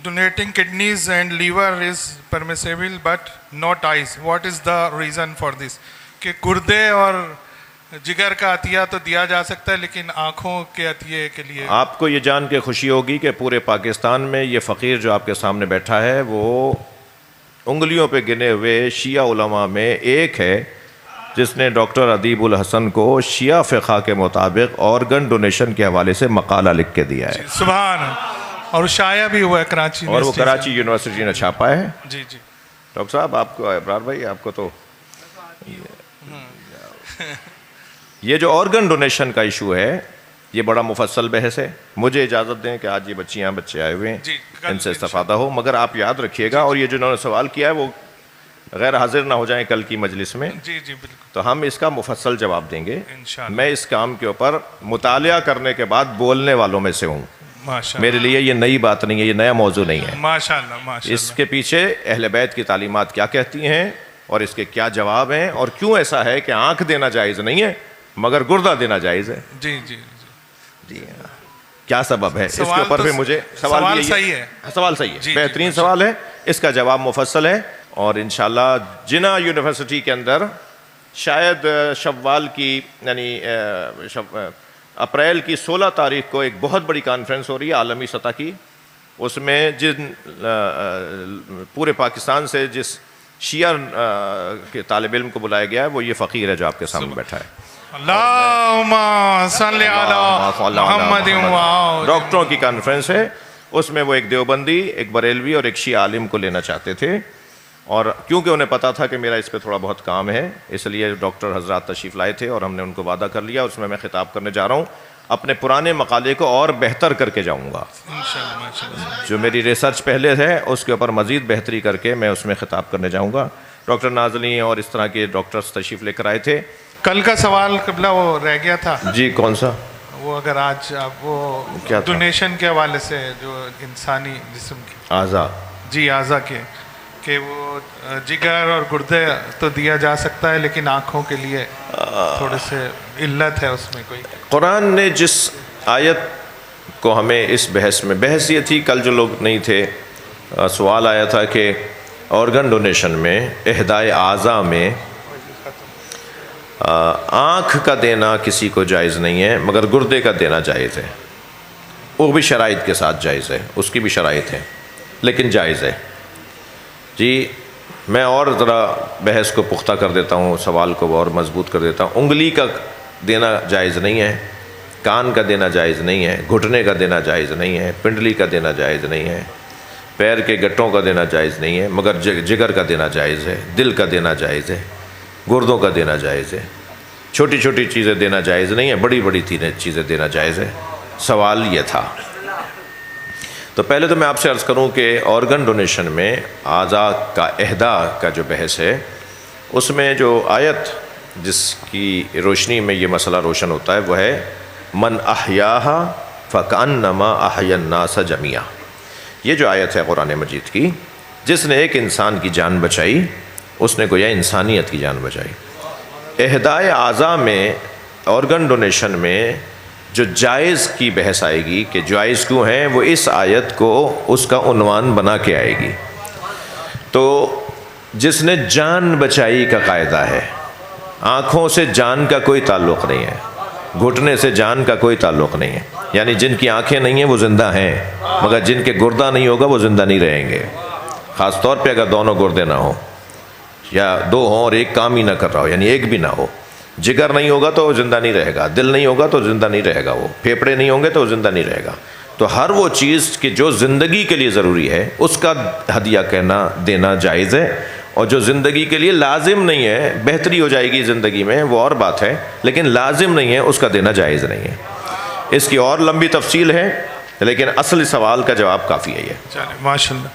donating kidneys and liver is permissible but not eyes. What is the reason for this? کہ گردے اور جگر کا عطیہ تو دیا جا سکتا ہے لیکن آنکھوں کے عطیے کے لیے. آپ کو یہ جان کے خوشی ہوگی کہ پورے پاکستان میں یہ فقیر جو آپ کے سامنے بیٹھا ہے وہ انگلیوں پہ گنے ہوئے شیعہ علماء میں ایک ہے جس نے ڈاکٹر ادیب الحسن کو شیعہ فقہ کے مطابق آرگن ڈونیشن کے حوالے سے مقالہ لکھ کے دیا ہے. سبحان. اور شائع بھی ہوا ہے کراچی میں, اور وہ کراچی یونیورسٹی نے چھاپا ہے. جی جی ڈاکٹر صاحب آپ کو, ابرار بھائی آپ کو تو یہ جو آرگن ڈونیشن کا ایشو ہے یہ بڑا مفصل بحث ہے. مجھے اجازت دیں کہ آج یہ بچیاں بچے آئے ہوئے ہیں, ان سے استفادہ ہو, مگر آپ یاد رکھیے گا اور یہ جو انہوں نے سوال کیا ہے وہ غیر حاضر نہ ہو جائیں کل کی مجلس میں. جی جی بالکل. تو ہم اس کا مفصل جواب دیں گے. انشاءاللہ. میں اس کام کے اوپر مطالعہ کرنے کے بعد بولنے والوں میں سے ہوں. میرے لیے یہ نئی بات نہیں ہے, یہ نیا موضوع نہیں ہے. ماشاءاللہ ماشاءاللہ. اس کے پیچھے اہل بیت کی تعلیمات کیا کہتی ہیں اور اس کے کیا جواب ہیں اور کیوں ایسا ہے کہ آنکھ دینا جائز نہیں ہے مگر گردہ دینا جائز ہے. جی جی جی کیا سبب ہے اس کے اوپر پہ مجھے سوال صحیح ہے. سوال صحیح ہے, بہترین سوال ہے, اس کا جواب مفصل ہے. اور انشاءاللہ جناح یونیورسٹی کے اندر شاید شوال کی یعنی اپریل کی 16 تاریخ کو ایک بہت بڑی کانفرنس ہو رہی ہے عالمی سطح کی. اس میں جن پورے پاکستان سے جس شیعہ کے طالب علم کو بلایا گیا ہے وہ یہ فقیر ہے جو آپ کے سامنے بیٹھا ہے. اللہم صلی علی محمد. ڈاکٹروں کی کانفرنس ہے, اس میں وہ ایک دیوبندی, ایک بریلوی اور ایک شیعہ عالم کو لینا چاہتے تھے. اور کیونکہ انہیں پتا تھا کہ میرا اس پہ تھوڑا بہت کام ہے اس لیے ڈاکٹر حضرات تشریف لائے تھے اور ہم نے ان کو وعدہ کر لیا. اس میں خطاب کرنے جا رہا ہوں, اپنے پرانے مقالے کو اور بہتر کر کے جاؤں گا. جو میری ریسرچ پہلے ہے اس کے اوپر مزید بہتری کر کے میں اس میں خطاب کرنے جاؤں گا. ڈاکٹر نازنی اور اس طرح کے ڈاکٹرز تشریف لے کر آئے تھے. کل کا سوال قبلہ وہ رہ گیا تھا. جی کون سا؟ وہ اگر آج آپ وہ ڈونیشن کے حوالے سے جو انسانی جسم کی اعضاء, جی اعضاء کے, کہ وہ جگر اور گردے تو دیا جا سکتا ہے لیکن آنکھوں کے لیے تھوڑے سے علت ہے اس میں کوئی. قرآن نے جس آیت کو ہمیں اس بحث میں, بحث یہ تھی کل جو لوگ نہیں تھے, سوال آیا تھا کہ آرگن ڈونیشن میں اہدائے اعضاء میں آنکھ کا دینا کسی کو جائز نہیں ہے مگر گردے کا دینا جائز ہے. وہ بھی شرائط کے ساتھ جائز ہے, اس کی بھی شرائط ہے لیکن جائز ہے. جی میں اور ذرا بحث کو پختہ کر دیتا ہوں, سوال کو اور مضبوط کر دیتا ہوں. انگلی کا دینا جائز نہیں ہے, کان کا دینا جائز نہیں ہے, گھٹنے کا دینا جائز نہیں ہے, پنڈلی کا دینا جائز نہیں ہے, پیر کے گٹوں کا دینا جائز نہیں ہے مگر جگر کا دینا جائز ہے, دل کا دینا جائز ہے, گردوں کا دینا جائز ہے. چھوٹی چھوٹی چیزیں دینا جائز نہیں ہے, بڑی بڑی چیزیں دینا جائز ہے. سوال یہ تھا. تو پہلے تو میں آپ سے عرض کروں کہ آرگن ڈونیشن میں اعضاء کا اہدا کا جو بحث ہے اس میں جو آیت جس کی روشنی میں یہ مسئلہ روشن ہوتا ہے وہ ہے من احیاہا فکأنما احیا الناس جمیعا. یہ جو آیت ہے قرآن مجید کی, جس نے ایک انسان کی جان بچائی اس نے گویا انسانیت کی جان بچائی. اہدائے اعضاء میں آرگن ڈونیشن میں جو جائز کی بحث آئے گی کہ جائز کیوں ہیں, وہ اس آیت کو اس کا عنوان بنا کے آئے گی. تو جس نے جان بچائی کا قاعدہ ہے, آنکھوں سے جان کا کوئی تعلق نہیں ہے, گھٹنے سے جان کا کوئی تعلق نہیں ہے. یعنی جن کی آنکھیں نہیں ہیں وہ زندہ ہیں مگر جن کے گردہ نہیں ہوگا وہ زندہ نہیں رہیں گے. خاص طور پہ اگر دونوں گردے نہ ہوں یا دو ہوں اور ایک کام ہی نہ کر رہا ہو, یعنی ایک بھی نہ ہو. جگر نہیں ہوگا تو وہ زندہ نہیں رہے گا, دل نہیں ہوگا تو زندہ نہیں رہے گا, وہ پھیپھڑے نہیں ہوں گے تو وہ زندہ نہیں رہے گا. تو ہر وہ چیز کہ جو زندگی کے لیے ضروری ہے اس کا ہدیہ کہنا دینا جائز ہے, اور جو زندگی کے لیے لازم نہیں ہے, بہتری ہو جائے گی زندگی میں وہ اور بات ہے, لیکن لازم نہیں ہے اس کا دینا جائز نہیں ہے. اس کی اور لمبی تفصیل ہے لیکن اصل سوال کا جواب کافی ہے یہ. ماشاء اللہ.